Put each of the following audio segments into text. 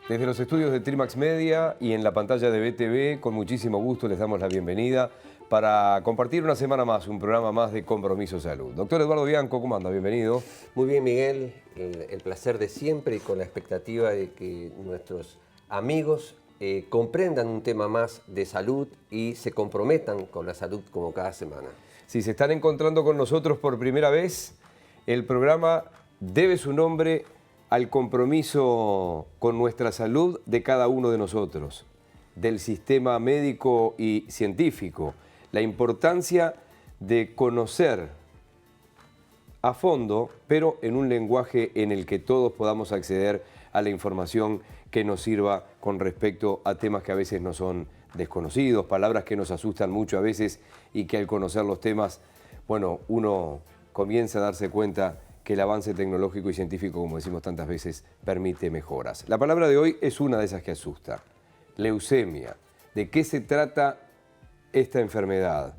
Desde los estudios de Trimax Media y en la pantalla de BTV, con muchísimo gusto les damos la bienvenida para compartir una semana más, un programa más de Compromiso Salud. Doctor Eduardo Bianco, ¿cómo anda? Bienvenido. Muy bien, Miguel, el placer de siempre y con la expectativa de que nuestros amigos comprendan un tema más de salud y se comprometan con la salud como cada semana. Si se están encontrando con nosotros por primera vez, el programa debe su nombre al compromiso con nuestra salud de cada uno de nosotros, del sistema médico y científico, la importancia de conocer a fondo, pero en un lenguaje en el que todos podamos acceder a la información que nos sirva con respecto a temas que a veces no son desconocidos, palabras que nos asustan mucho a veces y que al conocer los temas, bueno, uno comienza a darse cuenta que el avance tecnológico y científico, como decimos tantas veces, permite mejoras. La palabra de hoy es una de esas que asusta. Leucemia. ¿De qué se trata esta enfermedad?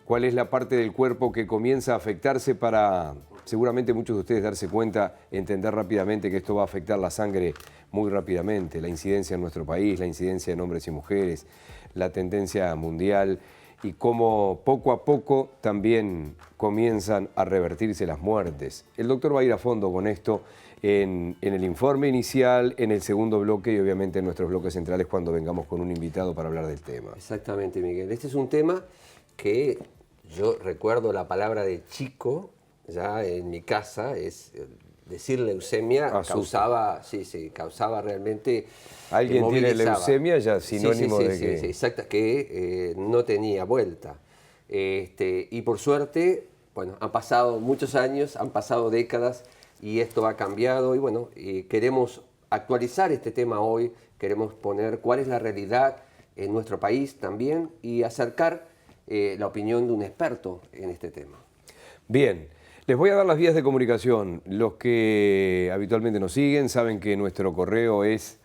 ¿Cuál es la parte del cuerpo que comienza a afectarse para, seguramente muchos de ustedes darse cuenta, entender rápidamente que esto va a afectar la sangre muy rápidamente? La incidencia en nuestro país, la incidencia en hombres y mujeres, la tendencia mundial y cómo poco a poco también comienzan a revertirse las muertes. El doctor va a ir a fondo con esto en el informe inicial, en el segundo bloque y obviamente en nuestros bloques centrales cuando vengamos con un invitado para hablar del tema. Exactamente, Miguel. Este es un tema que yo recuerdo la palabra de chico, ya en mi casa, es decir leucemia causaba realmente... Alguien tiene leucemia, ya sinónimo de que... Sí, exacto, que no tenía vuelta. Y por suerte, bueno, han pasado muchos años, han pasado décadas y esto ha cambiado y bueno, queremos actualizar este tema hoy, queremos poner cuál es la realidad en nuestro país también y acercar la opinión de un experto en este tema. Bien. Les voy a dar las vías de comunicación. Los que habitualmente nos siguen saben que nuestro correo es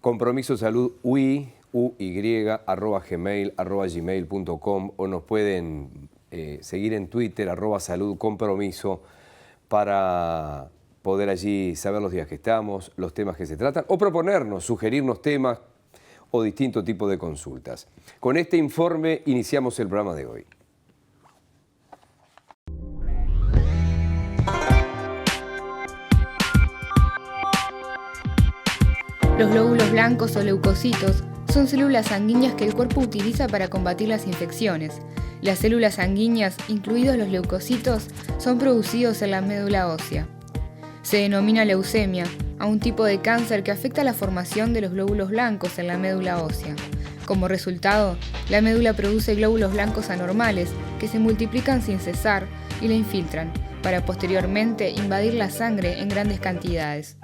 compromisosalud@gmail.com o nos pueden seguir en Twitter @saludcompromiso para poder allí saber los días que estamos, los temas que se tratan o proponernos, sugerirnos temas o distinto tipo de consultas. Con este informe iniciamos el programa de hoy. Los glóbulos blancos o leucocitos son células sanguíneas que el cuerpo utiliza para combatir las infecciones. Las células sanguíneas, incluidos los leucocitos, son producidos en la médula ósea. Se denomina leucemia a un tipo de cáncer que afecta la formación de los glóbulos blancos en la médula ósea. Como resultado, la médula produce glóbulos blancos anormales que se multiplican sin cesar y la infiltran, para posteriormente invadir la sangre en grandes cantidades.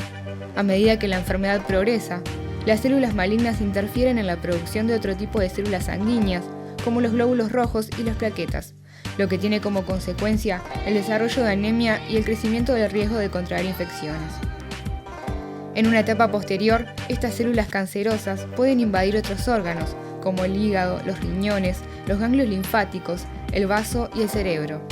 A medida que la enfermedad progresa, las células malignas interfieren en la producción de otro tipo de células sanguíneas, como los glóbulos rojos y las plaquetas, lo que tiene como consecuencia el desarrollo de anemia y el crecimiento del riesgo de contraer infecciones. En una etapa posterior, estas células cancerosas pueden invadir otros órganos, como el hígado, los riñones, los ganglios linfáticos, el vaso y el cerebro.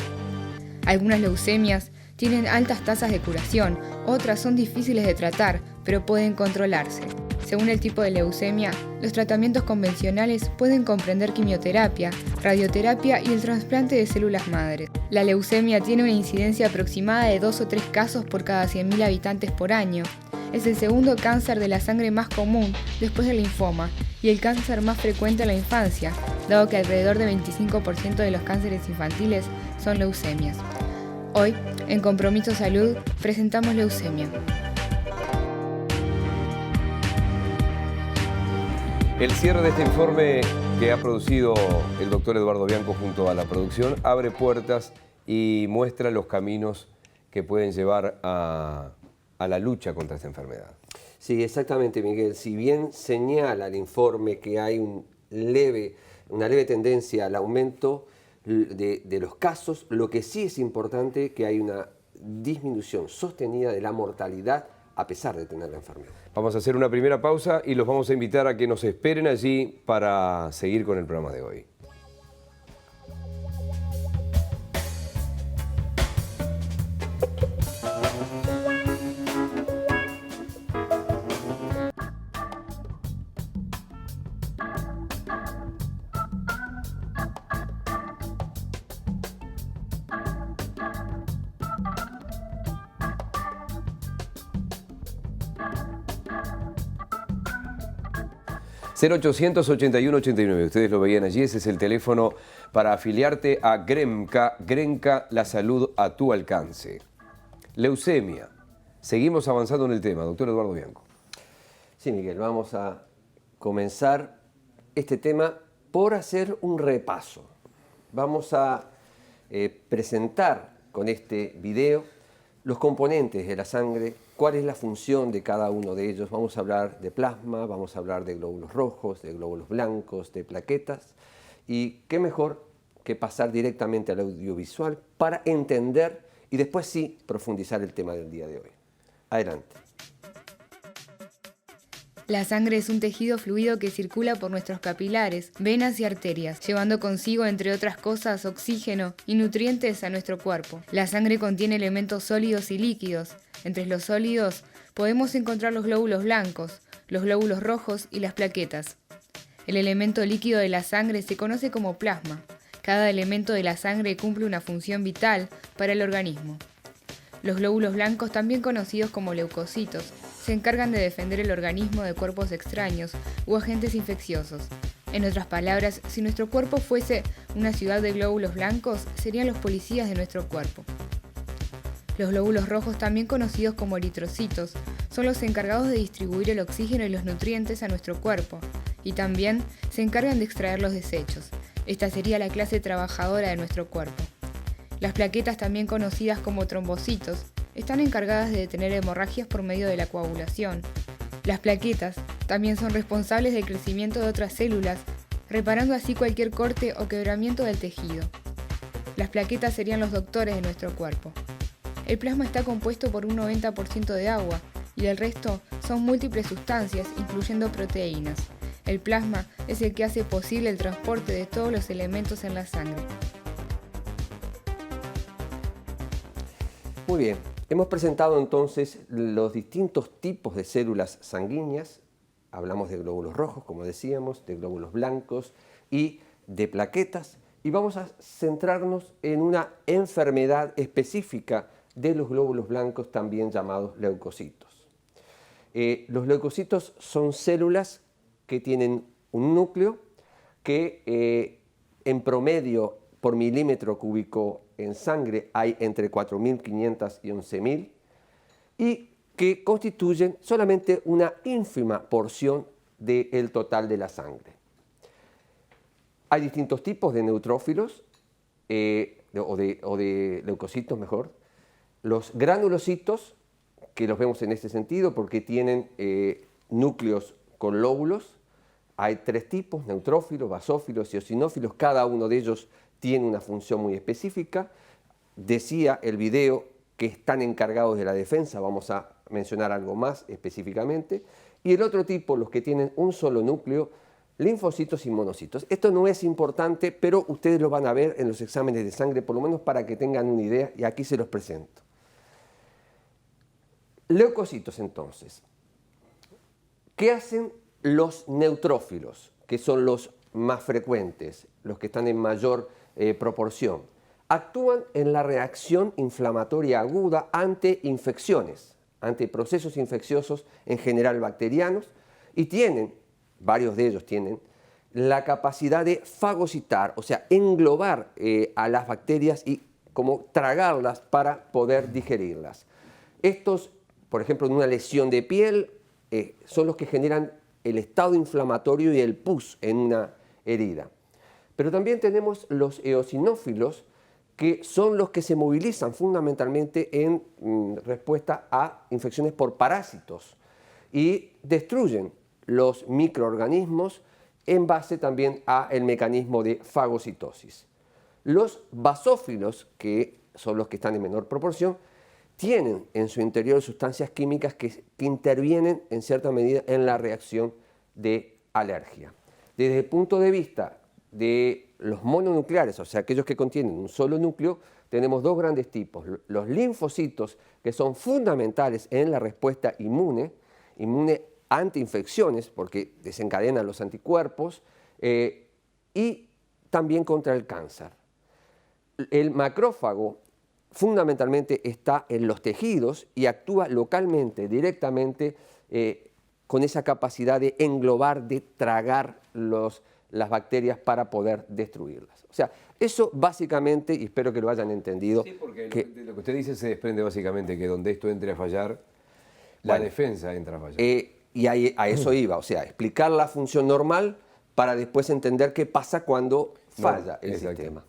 Algunas leucemias tienen altas tasas de curación, otras son difíciles de tratar, pero pueden controlarse. Según el tipo de leucemia, los tratamientos convencionales pueden comprender quimioterapia, radioterapia y el trasplante de células madres. La leucemia tiene una incidencia aproximada de 2 o 3 casos por cada 100.000 habitantes por año. Es el segundo cáncer de la sangre más común después del linfoma y el cáncer más frecuente en la infancia, dado que alrededor del 25% de los cánceres infantiles son leucemias. Hoy, en Compromiso Salud, presentamos leucemia. El cierre de este informe que ha producido el doctor Eduardo Bianco junto a la producción abre puertas y muestra los caminos que pueden llevar a la lucha contra esta enfermedad. Sí, exactamente, Miguel. Si bien señala el informe que hay una leve tendencia al aumento de los casos, lo que sí es importante es que hay una disminución sostenida de la mortalidad a pesar de tener la enfermedad. Vamos a hacer una primera pausa y los vamos a invitar a que nos esperen allí para seguir con el programa de hoy. 0800 81 89. Ustedes lo veían allí, ese es el teléfono para afiliarte a Gremca. Gremca, la salud a tu alcance. Leucemia. Seguimos avanzando en el tema, doctor Eduardo Bianco. Sí, Miguel, vamos a comenzar este tema por hacer un repaso. Vamos a presentar con este video los componentes de la sangre, cuál es la función de cada uno de ellos. Vamos a hablar de plasma, vamos a hablar de glóbulos rojos, de glóbulos blancos, de plaquetas. Y qué mejor que pasar directamente al audiovisual para entender y después sí profundizar el tema del día de hoy. Adelante. La sangre es un tejido fluido que circula por nuestros capilares, venas y arterias, llevando consigo, entre otras cosas, oxígeno y nutrientes a nuestro cuerpo. La sangre contiene elementos sólidos y líquidos. Entre los sólidos podemos encontrar los glóbulos blancos, los glóbulos rojos y las plaquetas. El elemento líquido de la sangre se conoce como plasma. Cada elemento de la sangre cumple una función vital para el organismo. Los glóbulos blancos, también conocidos como leucocitos, se encargan de defender el organismo de cuerpos extraños u agentes infecciosos. En otras palabras, si nuestro cuerpo fuese una ciudad de glóbulos blancos, serían los policías de nuestro cuerpo. Los glóbulos rojos, también conocidos como eritrocitos, son los encargados de distribuir el oxígeno y los nutrientes a nuestro cuerpo, y también se encargan de extraer los desechos. Esta sería la clase trabajadora de nuestro cuerpo. Las plaquetas, también conocidas como trombocitos, están encargadas de detener hemorragias por medio de la coagulación. Las plaquetas también son responsables del crecimiento de otras células, reparando así cualquier corte o quebramiento del tejido. Las plaquetas serían los doctores de nuestro cuerpo. El plasma está compuesto por un 90% de agua y el resto son múltiples sustancias, incluyendo proteínas. El plasma es el que hace posible el transporte de todos los elementos en la sangre. Muy bien, hemos presentado entonces los distintos tipos de células sanguíneas. Hablamos de glóbulos rojos, como decíamos, de glóbulos blancos y de plaquetas. Y vamos a centrarnos en una enfermedad específica de los glóbulos blancos, también llamados leucocitos. Los leucocitos son células que tienen un núcleo que en promedio por milímetro cúbico en sangre hay entre 4.500 y 11.000 y que constituyen solamente una ínfima porción del total de la sangre. Hay distintos tipos de neutrófilos o de leucocitos, mejor. Los granulocitos, que los vemos en este sentido porque tienen núcleos con lóbulos. Hay tres tipos: neutrófilos, basófilos y eosinófilos. Cada uno de ellos tiene una función muy específica. Decía el video que están encargados de la defensa, vamos a mencionar algo más específicamente. Y el otro tipo, los que tienen un solo núcleo, linfocitos y monocitos. Esto no es importante, pero ustedes lo van a ver en los exámenes de sangre, por lo menos para que tengan una idea, y aquí se los presento. Leucocitos, entonces. ¿Qué hacen los neutrófilos, que son los más frecuentes, los que están en mayor proporción? Actúan en la reacción inflamatoria aguda ante infecciones, ante procesos infecciosos en general bacterianos, y varios de ellos tienen, la capacidad de fagocitar, o sea, englobar a las bacterias y como tragarlas para poder digerirlas. Estos, por ejemplo, en una lesión de piel, son los que generan el estado inflamatorio y el pus en una herida. Pero también tenemos los eosinófilos, que son los que se movilizan fundamentalmente en respuesta a infecciones por parásitos y destruyen los microorganismos en base también al mecanismo de fagocitosis. Los basófilos, que son los que están en menor proporción, tienen en su interior sustancias químicas que intervienen en cierta medida en la reacción de alergia. Desde el punto de vista de los mononucleares, o sea, aquellos que contienen un solo núcleo, tenemos dos grandes tipos: los linfocitos, que son fundamentales en la respuesta inmune ante infecciones, porque desencadenan los anticuerpos, y también contra el cáncer. El macrófago fundamentalmente está en los tejidos y actúa localmente, directamente, con esa capacidad de englobar, de tragar las bacterias para poder destruirlas. O sea, eso básicamente, y espero que lo hayan entendido. Sí, porque de lo que usted dice se desprende básicamente que donde esto entre a fallar, la defensa entra a fallar. Y a eso iba, o sea, explicar la función normal para después entender qué pasa cuando falla el sistema.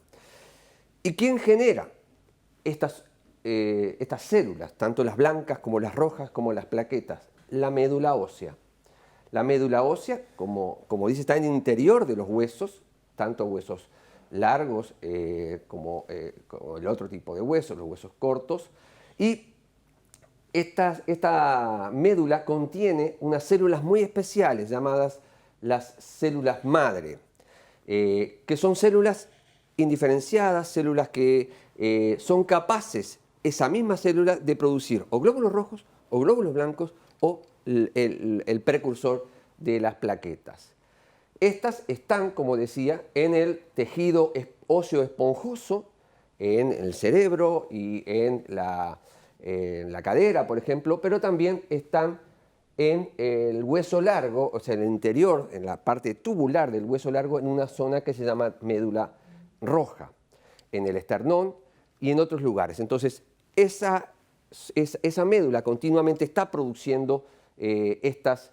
¿Y quién genera estas células, tanto las blancas como las rojas como las plaquetas? La médula ósea. La médula ósea, como dice, está en el interior de los huesos, tanto huesos largos como el otro tipo de huesos, los huesos cortos. Y esta médula contiene unas células muy especiales llamadas las células madre, que son células indiferenciadas, células que son capaces, esa misma célula, de producir o glóbulos rojos o glóbulos blancos o el precursor de las plaquetas. Estas están, como decía, en el tejido óseo esponjoso, en el cerebro y en la cadera, por ejemplo, pero también están en el hueso largo, o sea, en el interior, en la parte tubular del hueso largo, en una zona que se llama médula roja, en el esternón y en otros lugares. Entonces, esa médula continuamente está produciendo estas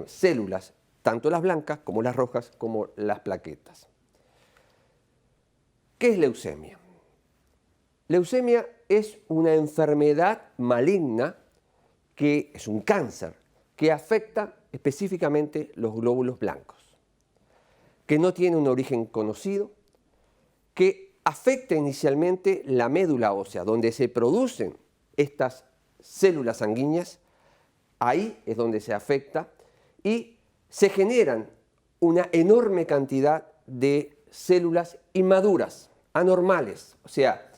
células, tanto las blancas como las rojas como las plaquetas. ¿Qué es leucemia? Leucemia es una enfermedad maligna, que es un cáncer, que afecta específicamente los glóbulos blancos, que no tiene un origen conocido, que afecta inicialmente la médula ósea, donde se producen estas células sanguíneas. Ahí es donde se afecta y se generan una enorme cantidad de células inmaduras, anormales. O sea,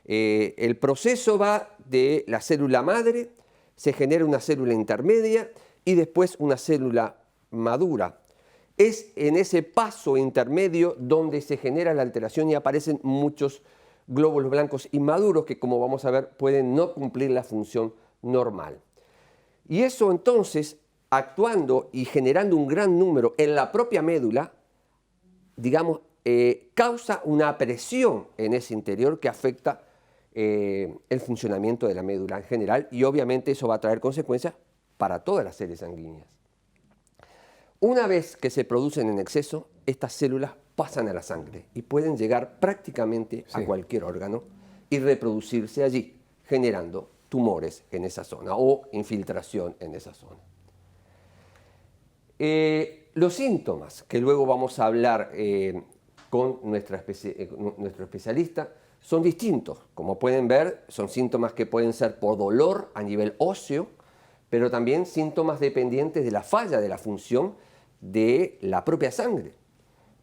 el proceso va de la célula madre, se genera una célula intermedia y después una célula madura. Es en ese paso intermedio donde se genera la alteración y aparecen muchos glóbulos blancos inmaduros que, como vamos a ver, pueden no cumplir la función normal. Y eso entonces, actuando y generando un gran número en la propia médula, digamos, causa una presión en ese interior que afecta el funcionamiento de la médula en general, y obviamente eso va a traer consecuencias para todas las series sanguíneas. Una vez que se producen en exceso, estas células pasan a la sangre y pueden llegar prácticamente a cualquier órgano y reproducirse allí, generando tumores en esa zona o infiltración en esa zona. Los síntomas, que luego vamos a hablar con nuestro especialista, son distintos. Como pueden ver, son síntomas que pueden ser por dolor a nivel óseo, pero también síntomas dependientes de la falla de la función de la propia sangre.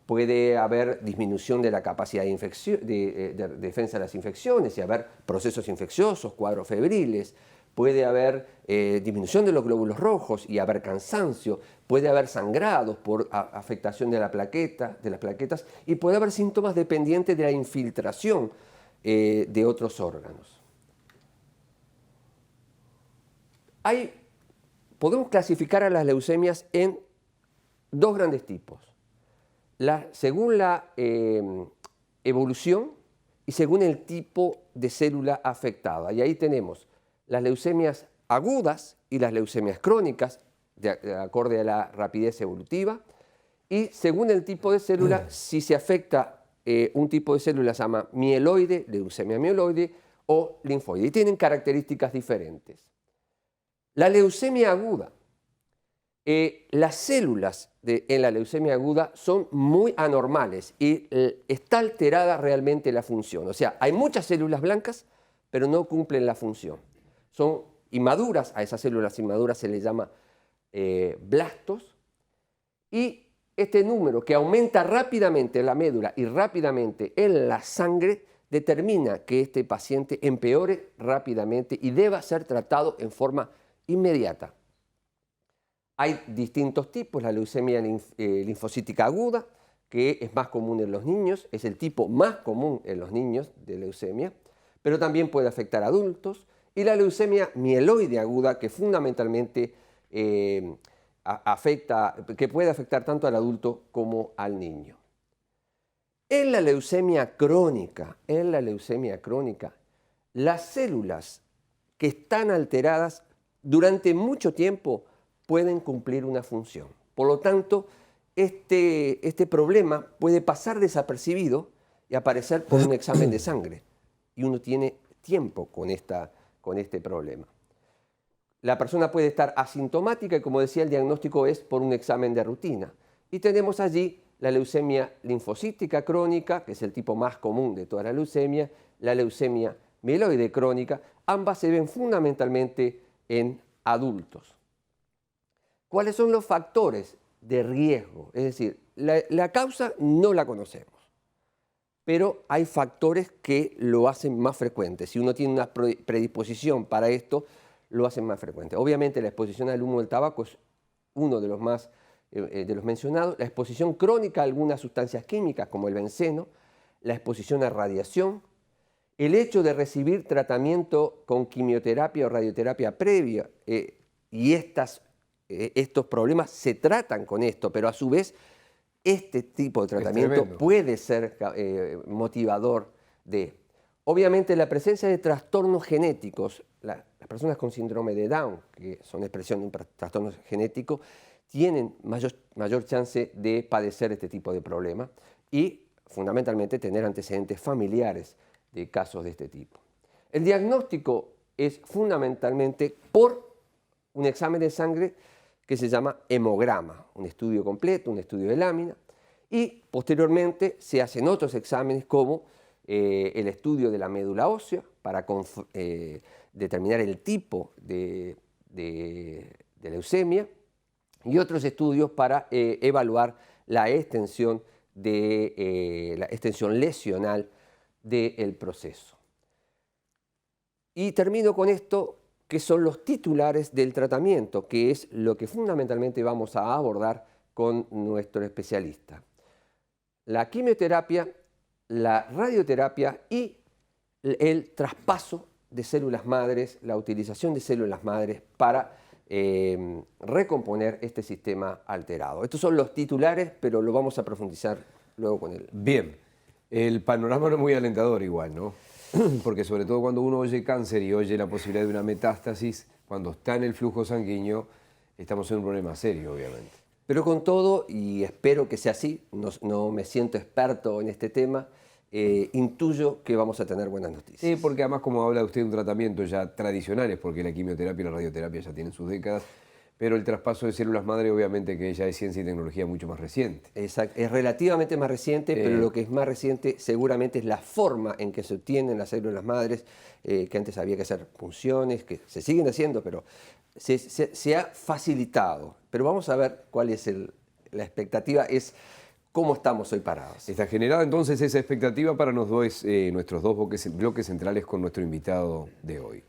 Puede haber disminución de la capacidad de defensa de las infecciones y haber procesos infecciosos, cuadros febriles. Puede haber disminución de los glóbulos rojos y haber cansancio. Puede haber sangrados por afectación de las plaquetas y puede haber síntomas dependientes de la infiltración de otros órganos. Podemos clasificar a las leucemias en dos grandes tipos, según la evolución y según el tipo de célula afectada. Y ahí tenemos las leucemias agudas y las leucemias crónicas, de acorde a la rapidez evolutiva, y según el tipo de célula, si se afecta un tipo de célula se llama mieloide, leucemia mieloide o linfoide, y tienen características diferentes. La leucemia aguda, las células en la leucemia aguda son muy anormales y está alterada realmente la función. O sea, hay muchas células blancas, pero no cumplen la función. Son inmaduras, a esas células inmaduras se les llama blastos, y este número que aumenta rápidamente en la médula y rápidamente en la sangre determina que este paciente empeore rápidamente y deba ser tratado en forma inmediata. Hay distintos tipos, la leucemia linfocítica aguda, que es más común en los niños, es el tipo más común en los niños de leucemia, pero también puede afectar a adultos, y la leucemia mieloide aguda, que fundamentalmente que puede afectar tanto al adulto como al niño. En la leucemia crónica, las células que están alteradas durante mucho tiempo pueden cumplir una función. Por lo tanto, este problema puede pasar desapercibido y aparecer por un examen de sangre. Y uno tiene tiempo con este problema. La persona puede estar asintomática y, como decía, el diagnóstico es por un examen de rutina. Y tenemos allí la leucemia linfocítica crónica, que es el tipo más común de toda la leucemia, la leucemia mieloide crónica. Ambas se ven fundamentalmente en adultos. ¿Cuáles son los factores de riesgo? Es decir, la causa no la conocemos, pero hay factores que lo hacen más frecuente. Si uno tiene una predisposición para esto, lo hacen más frecuente. Obviamente la exposición al humo del tabaco es uno de los más de los mencionados, la exposición crónica a algunas sustancias químicas como el benceno, la exposición a radiación, el hecho de recibir tratamiento con quimioterapia o radioterapia previa, y estos problemas se tratan con esto, pero a su vez este tipo de tratamiento puede ser motivador de... Obviamente la presencia de trastornos genéticos, las personas con síndrome de Down, que son expresión de un trastorno genético, tienen mayor chance de padecer este tipo de problemas y fundamentalmente tener antecedentes familiares de casos de este tipo. El diagnóstico es fundamentalmente por un examen de sangre que se llama hemograma, un estudio completo, un estudio de lámina, y posteriormente se hacen otros exámenes como el estudio de la médula ósea para determinar el tipo de leucemia y otros estudios para evaluar la extensión lesional del proceso. Y termino con esto, que son los titulares del tratamiento, que es lo que fundamentalmente vamos a abordar con nuestro especialista. La quimioterapia, la radioterapia y el traspaso de células madres, la utilización de células madres para recomponer este sistema alterado. Estos son los titulares, pero lo vamos a profundizar luego con él. Bien, el panorama no es muy alentador igual, ¿no? Porque sobre todo cuando uno oye cáncer y oye la posibilidad de una metástasis, cuando está en el flujo sanguíneo, estamos en un problema serio, obviamente. Pero con todo, y espero que sea así, no me siento experto en este tema, intuyo que vamos a tener buenas noticias. Sí, porque además, como habla usted de un tratamiento ya tradicionales, porque la quimioterapia y la radioterapia ya tienen sus décadas, pero el traspaso de células madre obviamente que ya es ciencia y tecnología mucho más reciente. Exacto, es relativamente más reciente, pero lo que es más reciente seguramente es la forma en que se obtienen las células madres, que antes había que hacer punciones, que se siguen haciendo, pero se ha facilitado. Pero vamos a ver cuál es la expectativa, es cómo estamos hoy parados. Está generada entonces esa expectativa para nuestros dos bloques centrales con nuestro invitado de hoy.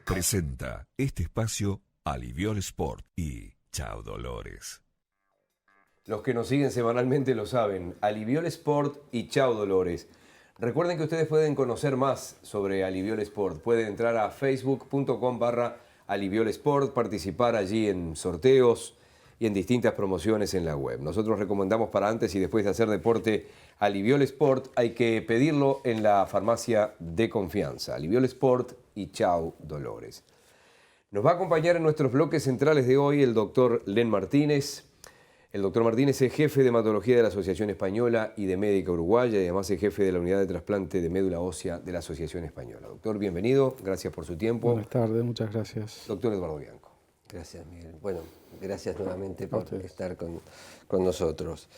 Presenta este espacio Aliviol Sport y Chao Dolores. Los que nos siguen semanalmente lo saben, Aliviol Sport y Chao Dolores. Recuerden que ustedes pueden conocer más sobre Aliviol Sport. Pueden entrar a facebook.com/Aliviol Sport, participar allí en sorteos y en distintas promociones en la web. Nosotros recomendamos para antes y después de hacer deporte Aliviol Sport. Hay que pedirlo en la farmacia de confianza. Aliviol Sport y Chao Dolores. Nos va a acompañar en nuestros bloques centrales de hoy el doctor Len Martínez. El doctor Martínez es jefe de hematología de la Asociación Española y de Médica Uruguaya y además es jefe de la unidad de trasplante de médula ósea de la Asociación Española. Doctor, bienvenido, gracias por su tiempo. Buenas tardes, muchas gracias. Doctor Eduardo Bianco. Gracias, Miguel. Bueno, gracias nuevamente por estar con nosotros.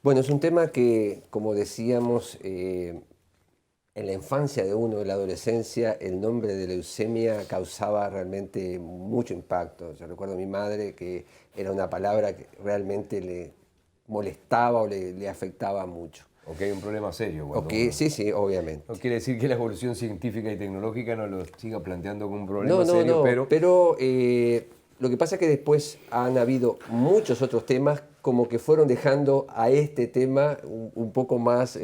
Bueno, es un tema que, como decíamos, en la infancia de uno, en la adolescencia, el nombre de leucemia causaba realmente mucho impacto. Yo recuerdo a mi madre que era una palabra que realmente le molestaba o le afectaba mucho. Ok, un problema serio. Sí, obviamente. No quiere decir que la evolución científica y tecnológica no lo siga planteando como un problema serio, pero Lo que pasa es que después han habido muchos otros temas como que fueron dejando a este tema un poco más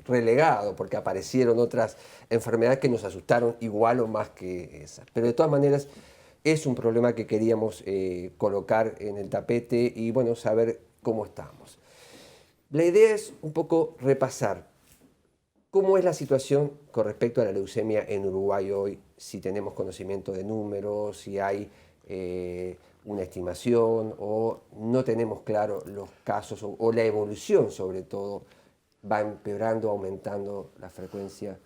relegado, porque aparecieron otras enfermedades que nos asustaron igual o más que esas. Pero de todas maneras es un problema que queríamos colocar en el tapete y bueno, saber cómo estamos. La idea es un poco repasar cómo es la situación con respecto a la leucemia en Uruguay hoy, si tenemos conocimiento de números, si hay una estimación o no tenemos claro los casos o la evolución sobre todo, va empeorando, aumentando la frecuencia.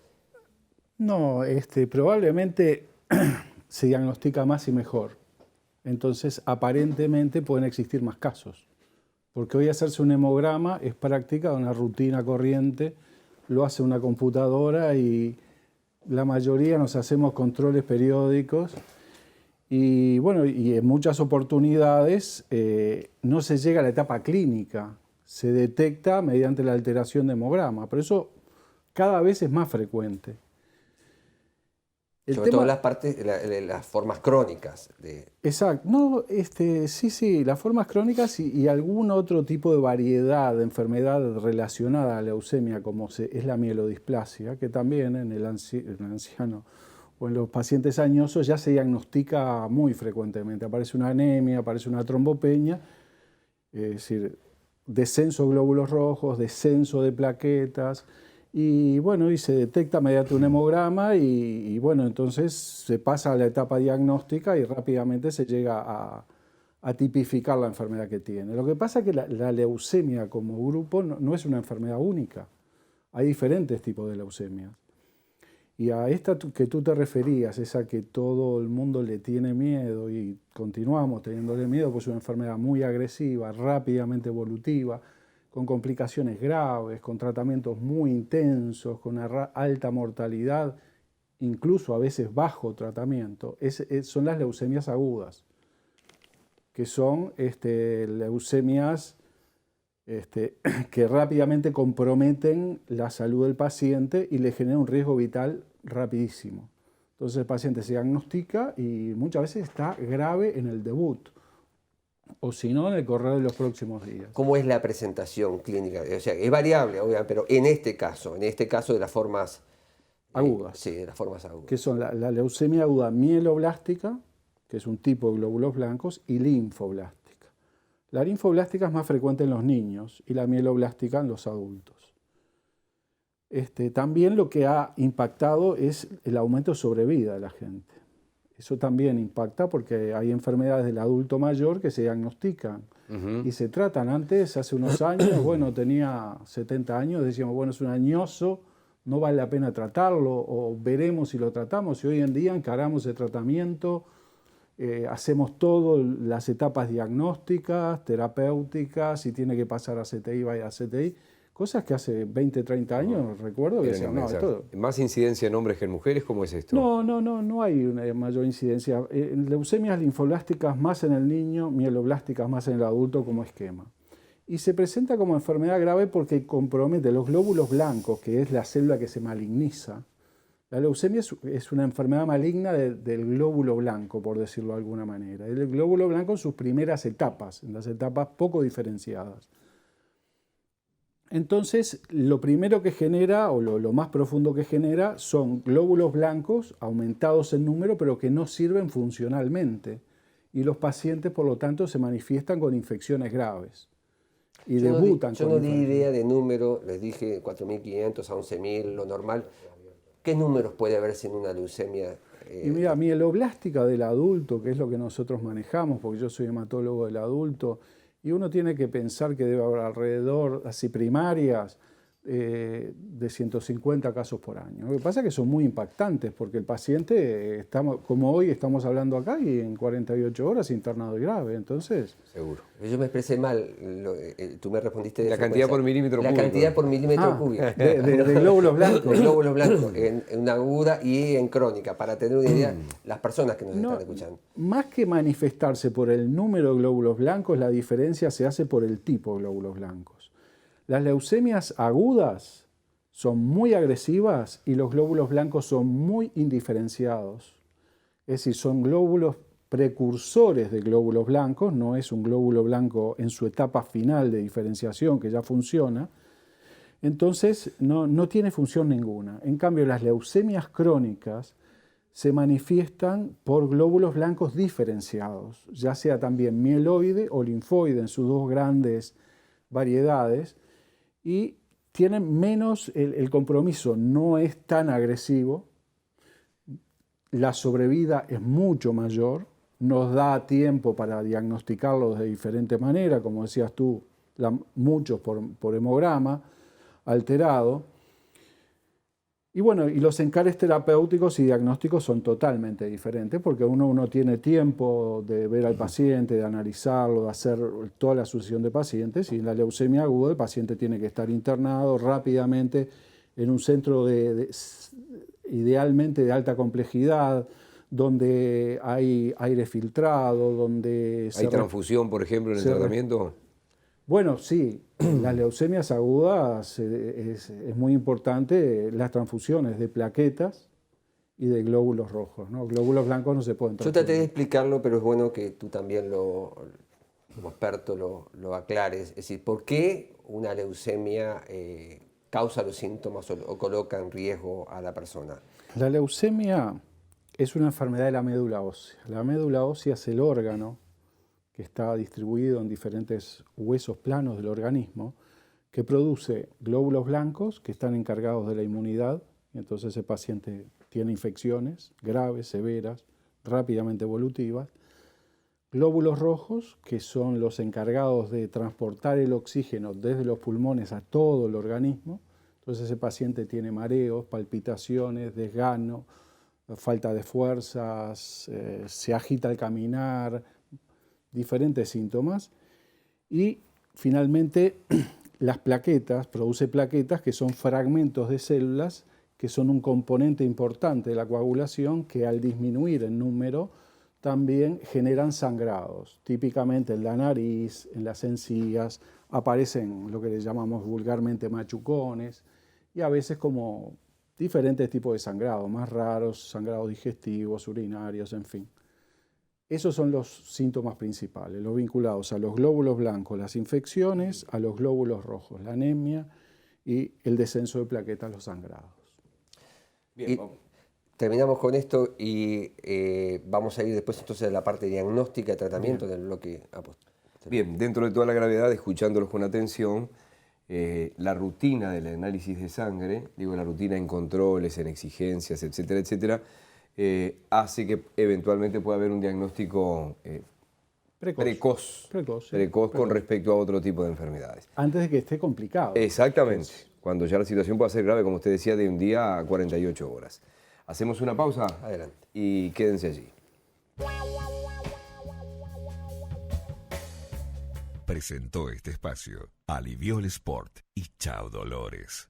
No, probablemente se diagnostica más y mejor. Entonces, aparentemente pueden existir más casos. Porque hoy hacerse un hemograma es práctica, una rutina corriente, lo hace una computadora y la mayoría nos hacemos controles periódicos. Y bueno, y en muchas oportunidades no se llega a la etapa clínica, se detecta mediante la alteración de hemograma, pero eso cada vez es más frecuente. Sobre todo las formas crónicas. Exacto. No, sí, las formas crónicas y algún otro tipo de variedad de enfermedad relacionada a la leucemia, como es la mielodisplasia, que también en el anciano o en los pacientes añosos ya se diagnostica muy frecuentemente. Aparece una anemia, aparece una trombopenia, es decir, descenso de glóbulos rojos, descenso de plaquetas, y bueno, y se detecta mediante un hemograma y bueno, entonces se pasa a la etapa diagnóstica y rápidamente se llega a tipificar la enfermedad que tiene. Lo que pasa es que la leucemia como grupo no es una enfermedad única. Hay diferentes tipos de leucemias. Y a esta que tú te referías, esa que todo el mundo le tiene miedo y continuamos teniéndole miedo, pues es una enfermedad muy agresiva, rápidamente evolutiva, con complicaciones graves, con tratamientos muy intensos, con una alta mortalidad, incluso a veces bajo tratamiento, son las leucemias agudas, que son leucemias que rápidamente comprometen la salud del paciente y le generan un riesgo vital rapidísimo. Entonces el paciente se diagnostica y muchas veces está grave en el debut, o si no, en el correr de los próximos días. ¿Cómo es la presentación clínica? O sea, es variable, obviamente, pero en este caso de las formas agudas. Sí, de las formas agudas. Que son la leucemia aguda mieloblástica, que es un tipo de glóbulos blancos, y linfoblástica. La linfoblástica es más frecuente en los niños y la mieloblástica en los adultos. También lo que ha impactado es el aumento de sobrevida de la gente. Eso también impacta porque hay enfermedades del adulto mayor que se diagnostican y se tratan. Antes, hace unos años, bueno, tenía 70 años, decíamos, bueno, es un añoso, no vale la pena tratarlo o veremos si lo tratamos. Y hoy en día encaramos el tratamiento, hacemos todas las etapas diagnósticas, terapéuticas, si tiene que pasar a CTI, vaya a CTI. Cosas que hace 20, 30 años, recuerdo, que decían, no, esto... ¿Más incidencia en hombres que en mujeres? ¿Cómo es esto? No hay una mayor incidencia. Leucemias linfoblásticas más en el niño, mieloblásticas más en el adulto como esquema. Y se presenta como enfermedad grave porque compromete los glóbulos blancos, que es la célula que se maligniza. La leucemia es una enfermedad maligna del glóbulo blanco, por decirlo de alguna manera. El glóbulo blanco en sus primeras etapas, en las etapas poco diferenciadas. Entonces, lo primero que genera, o lo más profundo que genera, son glóbulos blancos aumentados en número, pero que no sirven funcionalmente. Y los pacientes, por lo tanto, se manifiestan con infecciones graves. Y debutan con infecciones. Yo no di idea de número, les dije 4.500 a 11.000, lo normal. ¿Qué números puede haber sin una leucemia? Y mira, mieloblástica del adulto, que es lo que nosotros manejamos, porque yo soy hematólogo del adulto, y uno tiene que pensar que debe haber alrededor, así primarias, de 150 casos por año. Lo que pasa es que son muy impactantes porque el paciente, como hoy estamos hablando acá, y en 48 horas internado y grave, entonces... Seguro. Yo me expresé mal, tú me respondiste de la cantidad por milímetro cúbico. La cantidad por milímetro cúbico. De glóbulos blancos. De glóbulos blancos, en aguda y en crónica, para tener una idea, las personas que nos están escuchando. Más que manifestarse por el número de glóbulos blancos, la diferencia se hace por el tipo de glóbulos blancos. Las leucemias agudas son muy agresivas y los glóbulos blancos son muy indiferenciados. Es decir, son glóbulos precursores de glóbulos blancos, no es un glóbulo blanco en su etapa final de diferenciación que ya funciona, entonces no tiene función ninguna. En cambio, las leucemias crónicas se manifiestan por glóbulos blancos diferenciados, ya sea también mieloide o linfoide en sus dos grandes variedades, y tienen menos, el compromiso no es tan agresivo, la sobrevida es mucho mayor, nos da tiempo para diagnosticarlo de diferente manera, como decías tú, muchos por hemograma alterado. Y bueno, y los encares terapéuticos y diagnósticos son totalmente diferentes, porque uno tiene tiempo de ver al paciente, de analizarlo, de hacer toda la sucesión de pacientes, y en la leucemia aguda el paciente tiene que estar internado rápidamente en un centro idealmente de alta complejidad, donde hay aire filtrado, donde... ¿Hay transfusión, por ejemplo, en el tratamiento? Bueno, sí, las leucemias agudas es muy importante las transfusiones de plaquetas y de glóbulos rojos, ¿no? Glóbulos blancos no se pueden transfundir. Yo traté de explicarlo, pero es bueno que tú también como experto lo aclares. Es decir, ¿por qué una leucemia causa los síntomas o coloca en riesgo a la persona? La leucemia es una enfermedad de la médula ósea. La médula ósea es el órgano que está distribuido en diferentes huesos planos del organismo, que produce glóbulos blancos que están encargados de la inmunidad, y entonces el paciente tiene infecciones graves, severas, rápidamente evolutivas. Glóbulos rojos, que son los encargados de transportar el oxígeno desde los pulmones a todo el organismo. Entonces el paciente tiene mareos, palpitaciones, desgano, falta de fuerzas, se agita al caminar, diferentes síntomas. Y finalmente las plaquetas, produce plaquetas que son fragmentos de células que son un componente importante de la coagulación, que al disminuir en número también generan sangrados. Típicamente en la nariz, en las encías, aparecen lo que le llamamos vulgarmente machucones, y a veces como diferentes tipos de sangrados, más raros, sangrados digestivos, urinarios, en fin. Esos son los síntomas principales, los vinculados a los glóbulos blancos, las infecciones, a los glóbulos rojos, la anemia y el descenso de plaquetas, los sangrados. Bien, terminamos con esto y vamos a ir después entonces a la parte diagnóstica y tratamiento del bloque. Bien, dentro de toda la gravedad, escuchándolos con atención, la rutina del análisis de sangre, digo la rutina en controles, en exigencias, etcétera, etcétera, hace que eventualmente pueda haber un diagnóstico precoz con respecto a otro tipo de enfermedades. Antes de que esté complicado. Exactamente, cuando ya la situación pueda ser grave, como usted decía, de un día a 48 horas. Hacemos una pausa. Adelante. Y quédense allí. Presentó este espacio Aliviol Sport y Chao Dolores.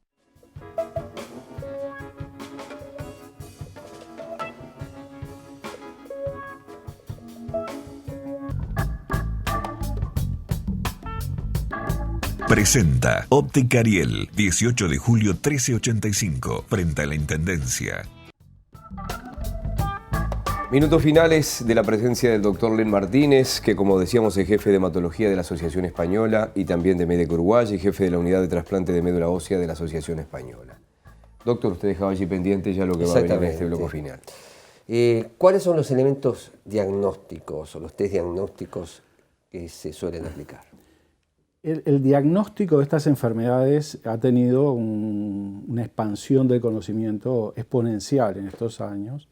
Presenta Óptica Ariel, 18 de julio 1385, frente a la Intendencia. Minutos finales de la presencia del doctor Len Martínez, que como decíamos es jefe de hematología de la Asociación Española y también de Médico Uruguay y jefe de la unidad de trasplante de médula ósea de la Asociación Española. Doctor, usted dejaba allí pendiente ya lo que va a venir en este bloque final. ¿Cuáles son los elementos diagnósticos o los test diagnósticos que se suelen aplicar? El diagnóstico de estas enfermedades ha tenido una expansión del conocimiento exponencial en estos años.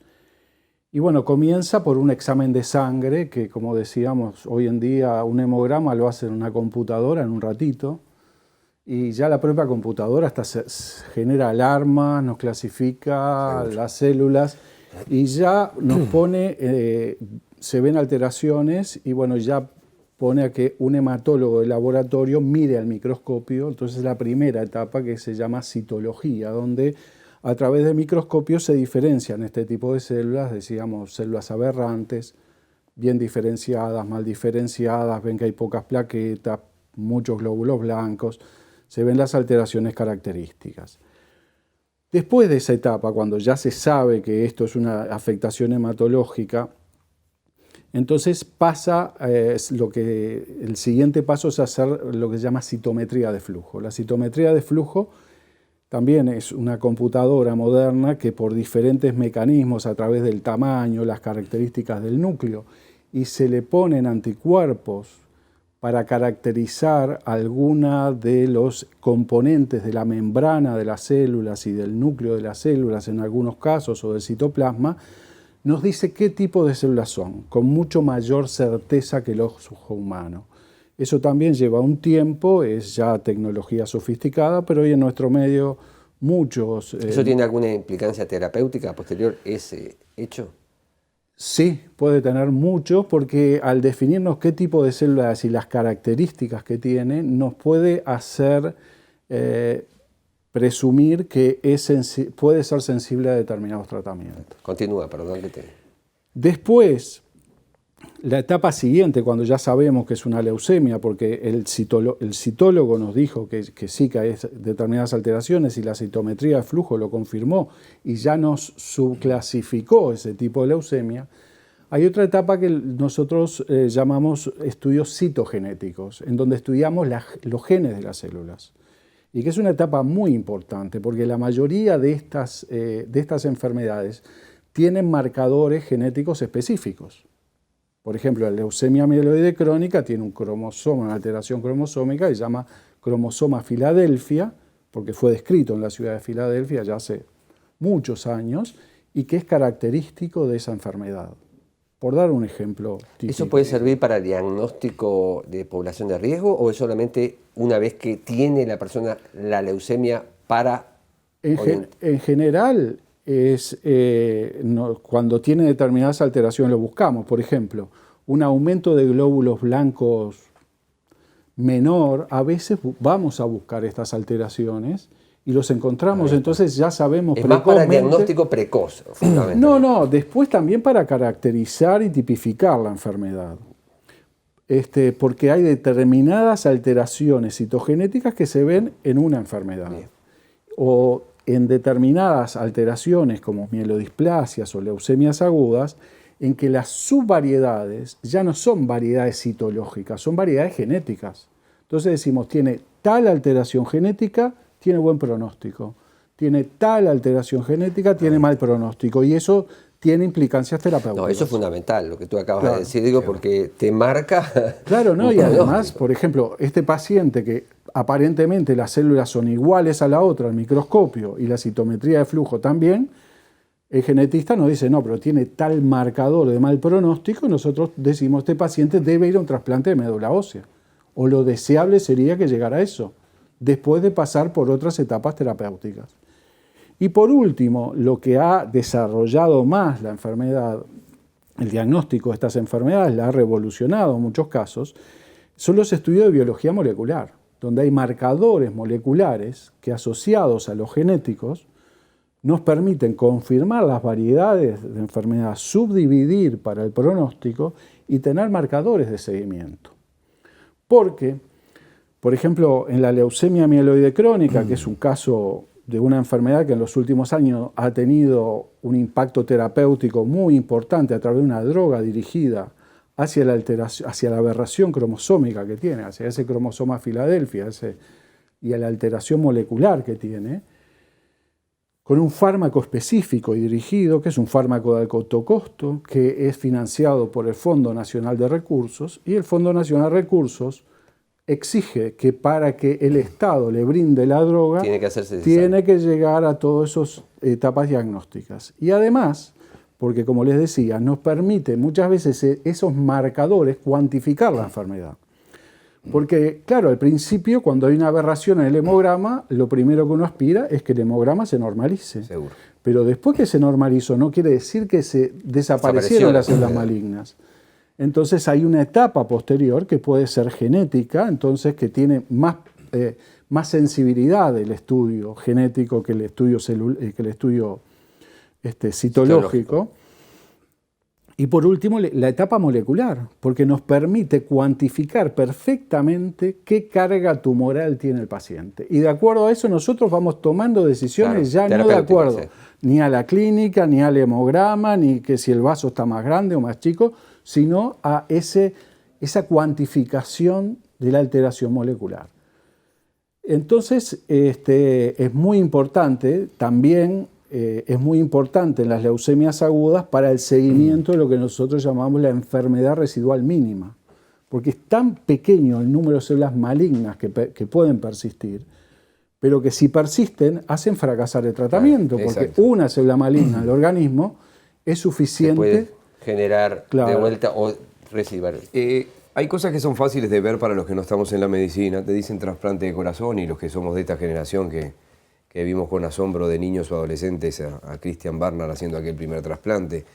Y bueno, comienza por un examen de sangre que, como decíamos, hoy en día un hemograma lo hace en una computadora en un ratito, y ya la propia computadora hasta genera alarmas, nos clasifica las células y ya nos pone, se ven alteraciones y bueno, ya pone a que un hematólogo de laboratorio mire al microscopio. Entonces la primera etapa, que se llama citología, donde a través de microscopios se diferencian este tipo de células, decíamos células aberrantes, bien diferenciadas, mal diferenciadas, ven que hay pocas plaquetas, muchos glóbulos blancos, se ven las alteraciones características. Después de esa etapa, cuando ya se sabe que esto es una afectación hematológica, Entonces el siguiente paso es hacer lo que se llama citometría de flujo. La citometría de flujo también es una computadora moderna que por diferentes mecanismos, a través del tamaño, las características del núcleo, y se le ponen anticuerpos para caracterizar alguna de los componentes de la membrana de las células y del núcleo de las células en algunos casos, o del citoplasma, nos dice qué tipo de células son, con mucho mayor certeza que el ojo humano. Eso también lleva un tiempo, es ya tecnología sofisticada, pero hoy en nuestro medio muchos... ¿Eso tiene alguna implicancia terapéutica posterior, ese hecho? Sí, puede tener mucho, porque al definirnos qué tipo de células y las características que tiene, nos puede hacer presumir que puede ser sensible a determinados tratamientos. Continúa, perdón que te... Después, la etapa siguiente, cuando ya sabemos que es una leucemia, porque el citólogo nos dijo que sí, que hay determinadas alteraciones, y la citometría de flujo lo confirmó y ya nos subclasificó ese tipo de leucemia, hay otra etapa que nosotros llamamos estudios citogenéticos, en donde estudiamos los genes de las células. Y que es una etapa muy importante, porque la mayoría de estas enfermedades tienen marcadores genéticos específicos. Por ejemplo, la leucemia mieloide crónica tiene un cromosoma, una alteración cromosómica que se llama cromosoma Filadelfia, porque fue descrito en la ciudad de Filadelfia ya hace muchos años, y que es característico de esa enfermedad. Por dar un ejemplo típico. ¿Eso puede servir para el diagnóstico de población de riesgo o es solamente una vez que tiene la persona la leucemia para... En general, cuando tiene determinadas alteraciones lo buscamos. Por ejemplo, un aumento de glóbulos blancos menor, a veces vamos a buscar estas alteraciones y los encontramos, entonces ya sabemos es más para el diagnóstico precoz, fundamentalmente. No, después también para caracterizar y tipificar la enfermedad. Porque hay determinadas alteraciones citogenéticas que se ven en una enfermedad. Bien. O en determinadas alteraciones como mielodisplasias o leucemias agudas, en que las subvariedades ya no son variedades citológicas, son variedades genéticas. Entonces decimos, tiene tal alteración genética, tiene buen pronóstico. Tiene tal alteración genética, tiene mal pronóstico. Y eso tiene implicancias terapéuticas. No, eso es fundamental, lo que tú acabas de decir, digo, porque te marca... Claro, ¿no? Y además, por ejemplo, este paciente que aparentemente las células son iguales a la otra al microscopio y la citometría de flujo también, el genetista nos dice, no, pero tiene tal marcador de mal pronóstico, y nosotros decimos, este paciente debe ir a un trasplante de médula ósea. O lo deseable sería que llegara a eso, después de pasar por otras etapas terapéuticas. Y por último, lo que ha desarrollado más la enfermedad, el diagnóstico de estas enfermedades, la ha revolucionado en muchos casos, son los estudios de biología molecular, donde hay marcadores moleculares que, asociados a los genéticos, nos permiten confirmar las variedades de enfermedad, subdividir para el pronóstico y tener marcadores de seguimiento. Porque, por ejemplo, en la leucemia mieloide crónica, que es un caso de una enfermedad que en los últimos años ha tenido un impacto terapéutico muy importante a través de una droga dirigida hacia la aberración cromosómica que tiene, hacia ese cromosoma Filadelfia y a la alteración molecular que tiene, con un fármaco específico y dirigido, que es un fármaco de alto costo, que es financiado por el Fondo Nacional de Recursos, y el Fondo Nacional de Recursos exige que para que el Estado le brinde la droga, tiene que llegar a todas esas etapas diagnósticas. Y además, porque como les decía, nos permite muchas veces esos marcadores cuantificar la enfermedad. Porque, claro, al principio, cuando hay una aberración en el hemograma, lo primero que uno aspira es que el hemograma se normalice. Seguro. Pero después que se normalizó, no quiere decir que se desaparecieron las células malignas. Entonces hay una etapa posterior que puede ser genética, entonces que tiene más sensibilidad el estudio genético que el estudio citológico. Y por último, la etapa molecular, porque nos permite cuantificar perfectamente qué carga tumoral tiene el paciente. Y de acuerdo a eso nosotros vamos tomando decisiones, claro, ya no de acuerdo ni a la clínica, ni al hemograma, ni que si el vaso está más grande o más chico, sino a esa cuantificación de la alteración molecular. Entonces, es muy importante, también es muy importante en las leucemias agudas para el seguimiento de lo que nosotros llamamos la enfermedad residual mínima, porque es tan pequeño el número de células malignas que pueden persistir, pero que si persisten hacen fracasar el tratamiento, porque exacto. una célula maligna en el organismo es suficiente. Se puede generar Claro. de vuelta o residual. Hay cosas que son fáciles de ver para los que no estamos en la medicina. Te dicen trasplante de corazón y los que somos de esta generación que vimos con asombro de niños o adolescentes a Christian Barnard haciendo aquel primer trasplante.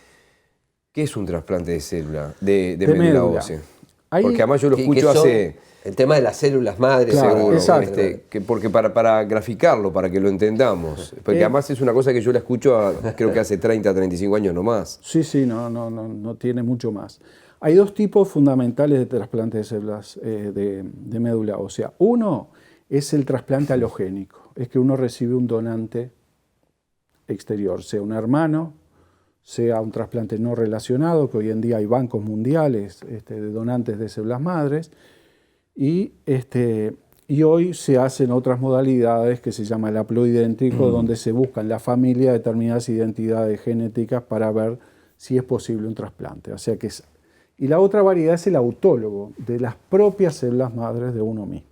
¿Qué es un trasplante de célula, de médula ósea? Porque además yo lo escucho hace... El tema de las células madres, Claro, seguro. exacto. Porque para graficarlo, para que lo entendamos. Porque además es una cosa que yo la escucho creo que hace 30, 35 años nomás. Sí, no tiene mucho más. Hay dos tipos fundamentales de trasplante de células de médula ósea. Uno es el trasplante halogénico, es que uno recibe un donante exterior, sea un hermano, sea un trasplante no relacionado, que hoy en día hay bancos mundiales de donantes de células madres, y hoy se hacen otras modalidades que se llama el haploidéntico, donde se busca en la familia determinadas identidades genéticas para ver si es posible un trasplante. O sea que y la otra variedad es el autólogo, de las propias células madres de uno mismo.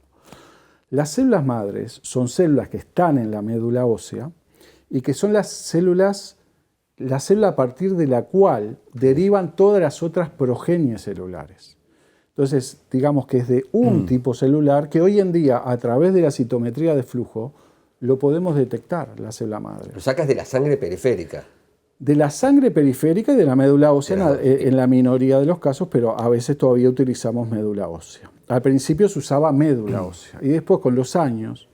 Las células madres son células que están en la médula ósea y que son la célula a partir de la cual derivan todas las otras progenies celulares. Entonces, digamos que es de un tipo celular que hoy en día, a través de la citometría de flujo, lo podemos detectar, la célula madre. Lo sacas de la sangre periférica. De la sangre periférica y de la médula ósea en la minoría de los casos, pero a veces todavía utilizamos médula ósea. Al principio se usaba médula ósea y después con los años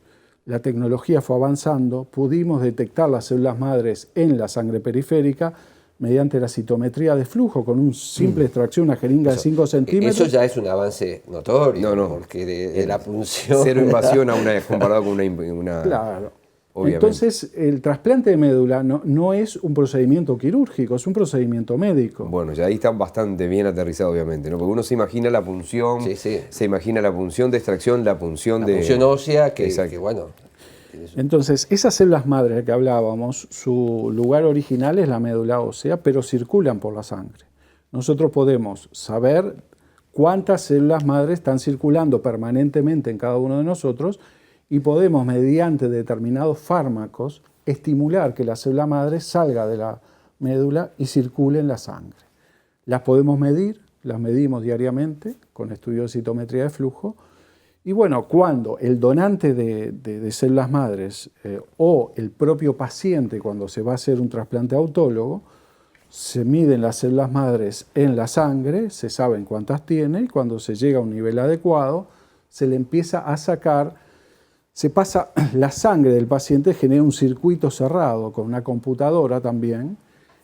la tecnología fue avanzando, pudimos detectar las células madres en la sangre periférica mediante la citometría de flujo, con una simple extracción, una jeringa de 5 centímetros. Eso ya es un avance notorio, No. porque de la punción... Cero invasión comparado con una... Claro. Obviamente. Entonces, el trasplante de médula no es un procedimiento quirúrgico, es un procedimiento médico. Bueno, ya ahí está bastante bien aterrizado, obviamente, ¿no? Porque uno se imagina la punción, se imagina la punción de extracción, la punción ósea, que bueno... Entonces, esas células madres de que hablábamos, su lugar original es la médula ósea, pero circulan por la sangre. Nosotros podemos saber cuántas células madres están circulando permanentemente en cada uno de nosotros y podemos, mediante determinados fármacos, estimular que la célula madre salga de la médula y circule en la sangre. Las podemos medir, las medimos diariamente con estudios de citometría de flujo. Y bueno, cuando el donante de células madres o el propio paciente, cuando se va a hacer un trasplante autólogo, se miden las células madres en la sangre, se saben cuántas tiene, y cuando se llega a un nivel adecuado, se le empieza a sacar, se pasa la sangre del paciente, genera un circuito cerrado con una computadora también,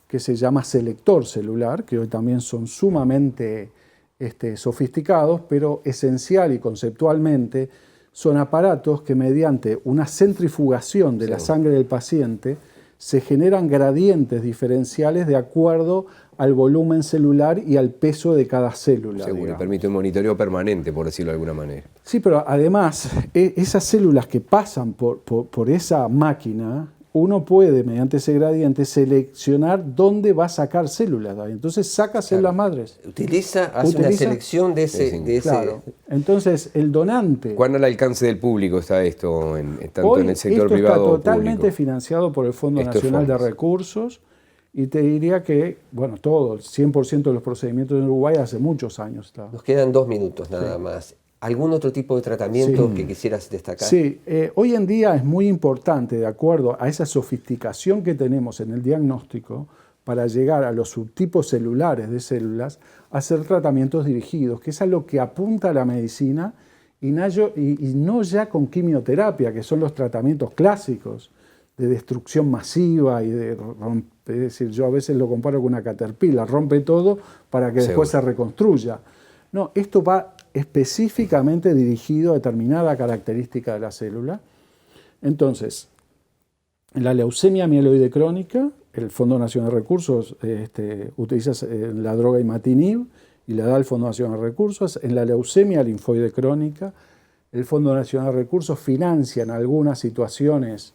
que se llama selector celular, que hoy también son sumamente sofisticados, pero esencial y conceptualmente son aparatos que mediante una centrifugación de la sangre del paciente se generan gradientes diferenciales de acuerdo al volumen celular y al peso de cada célula. Seguro, digamos. permite un monitoreo permanente, por decirlo de alguna manera. Sí, pero además, esas células que pasan por esa máquina, uno puede, mediante ese gradiente, seleccionar dónde va a sacar células. Entonces saca células madres. Hace una selección de ese... Claro. Entonces, el donante... ¿Cuán al alcance del público está esto, tanto Hoy en el sector esto privado está o totalmente público? financiado por el Fondo Esto es Nacional de FONASA. Recursos, y te diría que, bueno, todo, el 100% de los procedimientos en Uruguay hace muchos años está. Nos quedan 2 minutos nada más. ¿Algún otro tipo de tratamiento que quisieras destacar? Sí, hoy en día es muy importante, de acuerdo a esa sofisticación que tenemos en el diagnóstico, para llegar a los subtipos celulares de células, hacer tratamientos dirigidos, que es a lo que apunta la medicina, y no ya con quimioterapia, que son los tratamientos clásicos de destrucción masiva y de romper, es decir, yo a veces lo comparo con una caterpillar, rompe todo para que después se reconstruya. No, esto va específicamente dirigido a determinada característica de la célula. Entonces, en la leucemia mieloide crónica, el Fondo Nacional de Recursos utiliza la droga imatinib, y la da el Fondo Nacional de Recursos. En la leucemia linfoide crónica, el Fondo Nacional de Recursos financia en algunas situaciones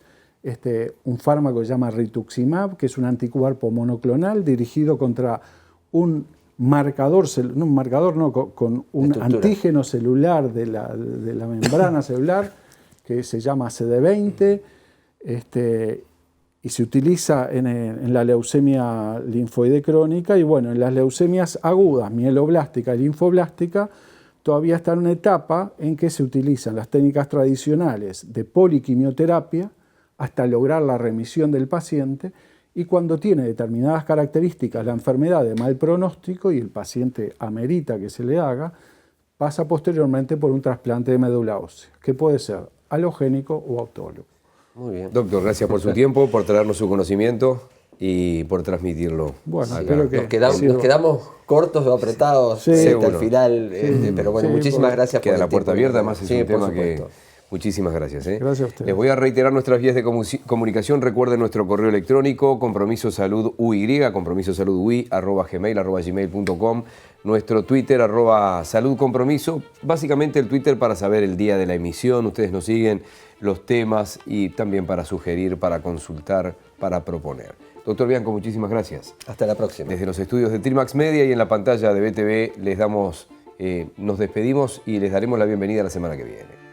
un fármaco que se llama rituximab, que es un anticuerpo monoclonal dirigido contra un marcador, con un antígeno celular de la membrana celular que se llama CD20, y se utiliza en la leucemia linfoide crónica, y bueno, en las leucemias agudas, mieloblástica y linfoblástica, todavía está en una etapa en que se utilizan las técnicas tradicionales de poliquimioterapia hasta lograr la remisión del paciente, y cuando tiene determinadas características la enfermedad de mal pronóstico y el paciente amerita que se le haga, pasa posteriormente por un trasplante de médula ósea, que puede ser alogénico o autólogo. Muy bien. Doctor, gracias por su tiempo, por traernos su conocimiento y por transmitirlo. Bueno, espero que nos quedamos cortos o apretados al final, pero bueno, muchísimas gracias. Queda la puerta abierta, además es un tema que... Muchísimas gracias. Gracias a ustedes. Les voy a reiterar nuestras vías de comunicación. Recuerden nuestro correo electrónico, compromisosaludui@gmail.com, nuestro Twitter, @saludcompromiso. Básicamente el Twitter para saber el día de la emisión. Ustedes nos siguen, los temas, y también para sugerir, para consultar, para proponer. Doctor Bianco, muchísimas gracias. Hasta la próxima. Desde los estudios de Trimax Media y en la pantalla de BTV nos despedimos y les daremos la bienvenida la semana que viene.